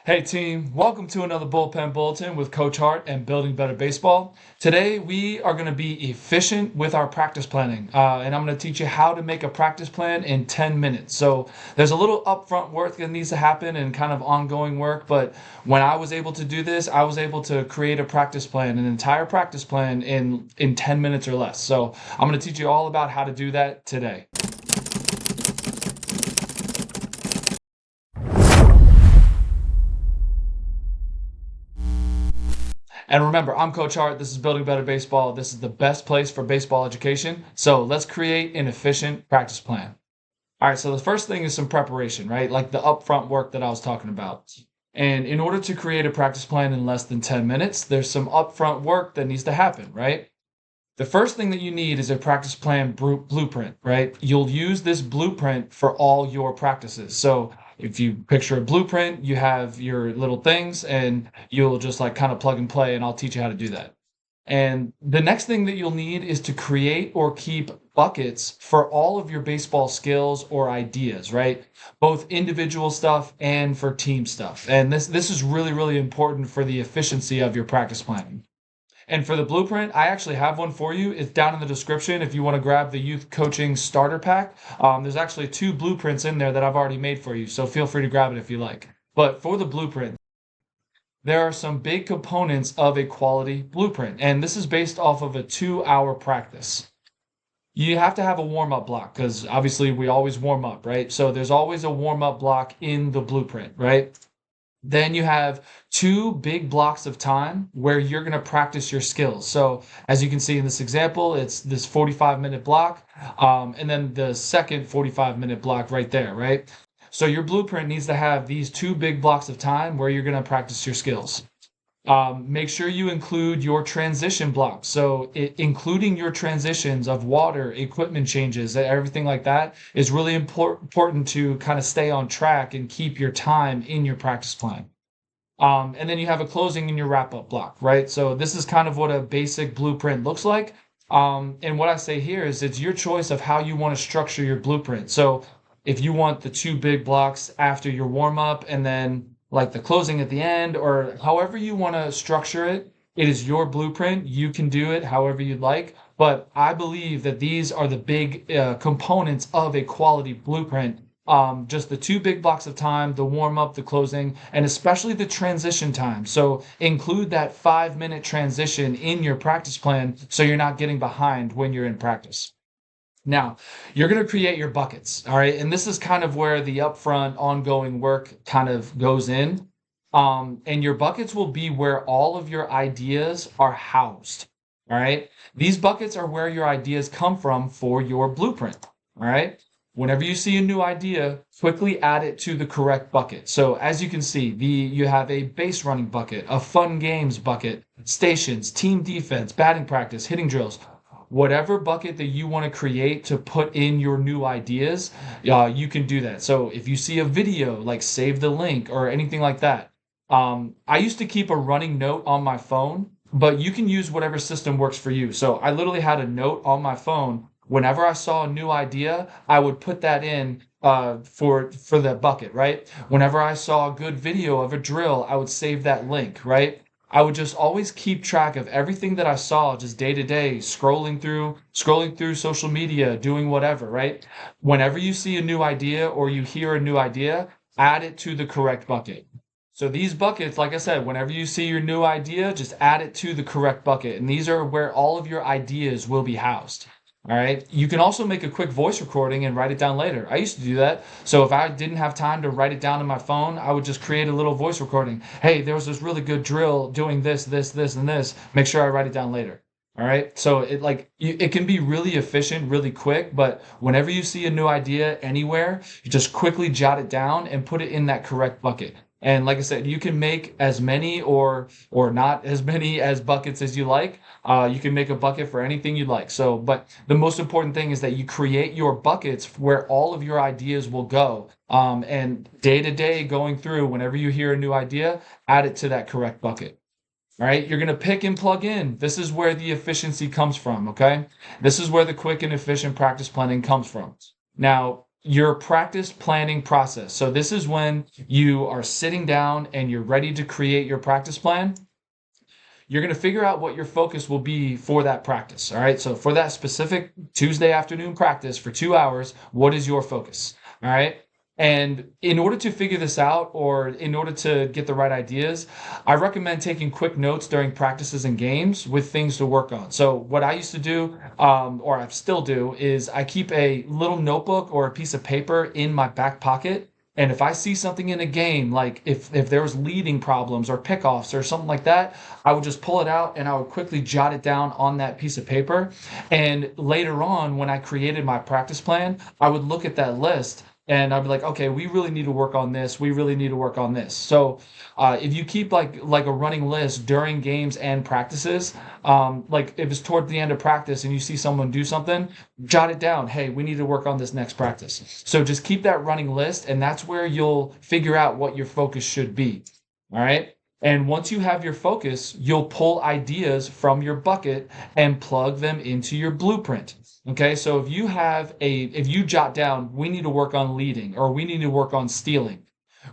Hey team, welcome to another Bullpen Bulletin with Coach Hart and Building Better Baseball. Today we are going to be efficient with our practice planning, and I'm going to teach you how to make a practice plan in 10 minutes. So there's a little upfront work that needs to happen and kind of ongoing work, but when I was able to do this, I was able to create a practice plan, an entire practice plan in 10 minutes or less. So I'm going to teach you all about how to do that today. And remember, I'm Coach Hart. This is Building Better Baseball. This is the best place for baseball education. So let's create an efficient practice plan. All right, so the first thing is some preparation, right? Like the upfront work that I was talking about. And in order to create a practice plan in less than 10 minutes, there's some upfront work that needs to happen, right? The first thing that you need is a practice plan blueprint, right? You'll use this blueprint for all your practices. So if you picture a blueprint, you have your little things and you'll just like kind of plug and play, and I'll teach you how to do that. And the next thing that you'll need is to create or keep buckets for all of your baseball skills or ideas, right? Both individual stuff and for team stuff. And this is really, really important for the efficiency of your practice planning. And for the blueprint, I actually have one for you. It's down in the description if you want to grab the youth coaching starter pack. There's actually two blueprints in there that I've already made for you, so feel free to grab it if you like. But for the blueprint, there are some big components of a quality blueprint, and this is based off of a 2-hour practice. You have to have a warm-up block because obviously we always warm up, right? So there's always a warm-up block in the blueprint, right? Then you have two big blocks of time where you're going to practice your skills. So as you can see in this example, it's this 45-minute block, and then the second 45-minute block right there, right? So your blueprint needs to have these two big blocks of time where you're going to practice your skills. Make sure you include your transition blocks. So including your transitions of water, equipment changes, everything like that is really important to kind of stay on track and keep your time in your practice plan. And then you have a closing in your wrap-up block, right? So this is kind of what a basic blueprint looks like. And what I say here is it's your choice of how you want to structure your blueprint. So if you want the two big blocks after your warm-up and then like the closing at the end, or however you want to structure it, it is your blueprint. You can do it however you'd like. But I believe that these are the big components of a quality blueprint. Just the two big blocks of time, the warm up, the closing, and especially the transition time. So include that 5-minute transition in your practice plan so you're not getting behind when you're in practice. Now, you're going to create your buckets, all right? And this is kind of where the upfront ongoing work kind of goes in. And your buckets will be where all of your ideas are housed, all right? These buckets are where your ideas come from for your blueprint, all right? Whenever you see a new idea, quickly add it to the correct bucket. So as you can see, you have a base running bucket, a fun games bucket, stations, team defense, batting practice, hitting drills. Whatever bucket that you want to create to put in your new ideas, you can do that. So if you see a video, like save the link or anything like that. I used to keep a running note on my phone, but you can use whatever system works for you. So I literally had a note on my phone. Whenever I saw a new idea, I would put that in for the bucket, right? Whenever I saw a good video of a drill, I would save that link, right? I would just always keep track of everything that I saw just day to day, scrolling through social media, doing whatever, right? Whenever you see a new idea or you hear a new idea, add it to the correct bucket. So these buckets, like I said, whenever you see your new idea, just add it to the correct bucket. And these are where all of your ideas will be housed. All right. You can also make a quick voice recording and write it down later. I used to do that. So if I didn't have time to write it down on my phone, I would just create a little voice recording. Hey, there was this really good drill doing this, and this. Make sure I write it down later. All right. So it can be really efficient, really quick. But whenever you see a new idea anywhere, you just quickly jot it down and put it in that correct bucket. And like I said, you can make as many or not as many as buckets as you like. You can make a bucket for anything you like. So, but the most important thing is that you create your buckets where all of your ideas will go. And day to day going through, whenever you hear a new idea, add it to that correct bucket. All right, you're going to pick and plug in. This is where the efficiency comes from, okay? This is where the quick and efficient practice planning comes from. Now, your practice planning process. So this is when you are sitting down and you're ready to create your practice plan. You're going to figure out what your focus will be for that practice. All right. So for that specific Tuesday afternoon practice for 2 hours, what is your focus? All right. And in order to figure this out, or in order to get the right ideas, I recommend taking quick notes during practices and games with things to work on. So what I used to do, or I still do, is I keep a little notebook or a piece of paper in my back pocket. And if I see something in a game, like if there was leading problems or pickoffs or something like that, I would just pull it out and I would quickly jot it down on that piece of paper. And later on, when I created my practice plan, I would look at that list and I'd be like, okay, we really need to work on this. We really need to work on this. So if you keep like a running list during games and practices, like if it's toward the end of practice and you see someone do something, jot it down. Hey, we need to work on this next practice. So just keep that running list, and that's where you'll figure out what your focus should be. All right. And once you have your focus, you'll pull ideas from your bucket and plug them into your blueprint. Okay, so if you jot down, we need to work on leading or we need to work on stealing.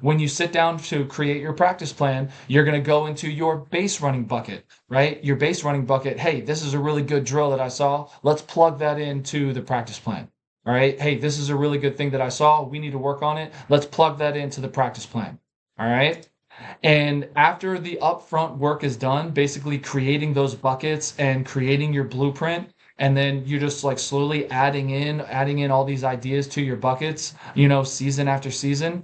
When you sit down to create your practice plan, you're going to go into your base running bucket, right? Your base running bucket. Hey, this is a really good drill that I saw. Let's plug that into the practice plan. All right. Hey, this is a really good thing that I saw. We need to work on it. Let's plug that into the practice plan. All right. And after the upfront work is done, basically creating those buckets and creating your blueprint, and then you're just like slowly adding in all these ideas to your buckets, season after season.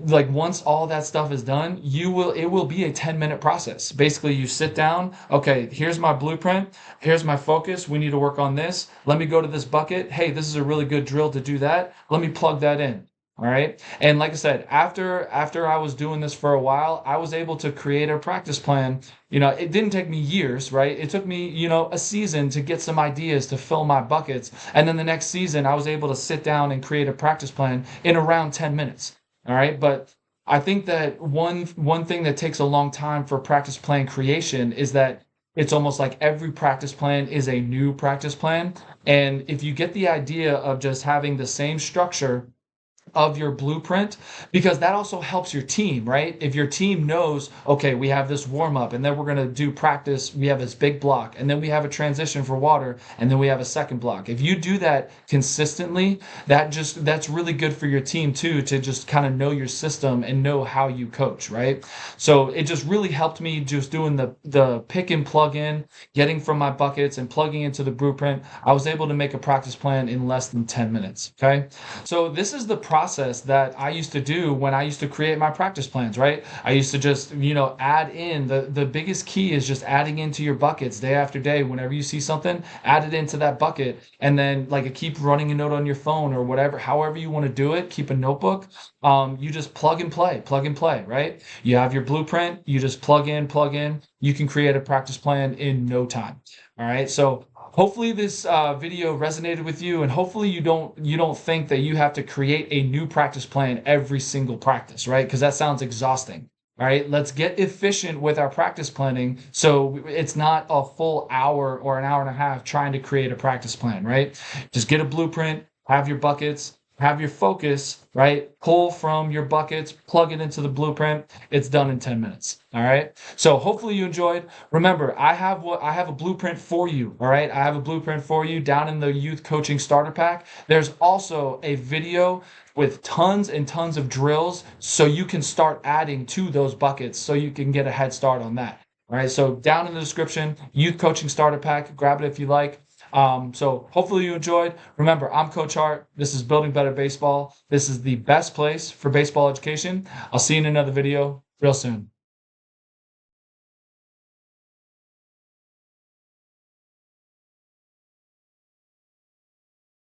Like once all that stuff is done, it will be a 10-minute process. Basically, you sit down, okay, here's my blueprint, here's my focus, we need to work on this. Let me go to this bucket. Hey, this is a really good drill to do that. Let me plug that in. All right. And like I said, after I was doing this for a while, I was able to create a practice plan. It didn't take me years, right? It took me, a season to get some ideas to fill my buckets. And then the next season, I was able to sit down and create a practice plan in around 10 minutes. All right. But I think that one thing that takes a long time for practice plan creation is that it's almost like every practice plan is a new practice plan. And if you get the idea of just having the same structure of your blueprint, because that also helps your team, right? If your team knows, okay, we have this warm up and then we're going to do practice, we have this big block and then we have a transition for water and then we have a second block. If you do that consistently, that's really good for your team too, to just kind of know your system and know how you coach, right? So it just really helped me just doing the pick and plug in, getting from my buckets and plugging into the blueprint. I was able to make a practice plan in less than 10 minutes. Okay. So this is the process that I used to do when I used to create my practice plans, right? I used to just, add in the biggest key is just adding into your buckets day after day. Whenever you see something, add it into that bucket. And then keep running a note on your phone or whatever, however you want to do it, keep a notebook. You just plug and play, right? You have your blueprint, you just plug in. You can create a practice plan in no time. All right. So hopefully this video resonated with you, and hopefully you don't think that you have to create a new practice plan every single practice, right? Because that sounds exhausting. All right, let's get efficient with our practice planning so it's not a full hour or an hour and a half trying to create a practice plan, right? Just get a blueprint, have your buckets, have your focus, right? Pull from your buckets, plug it into the blueprint. It's done in 10 minutes. All right. So hopefully you enjoyed. Remember, I have a blueprint for you. All right. I have a blueprint for you down in the youth coaching starter pack. There's also a video with tons and tons of drills so you can start adding to those buckets so you can get a head start on that. All right. So down in the description, youth coaching starter pack, grab it if you like. So hopefully you enjoyed. Remember, I'm Coach Hart. This is Building Better Baseball. This is the best place for baseball education. I'll see you in another video real soon.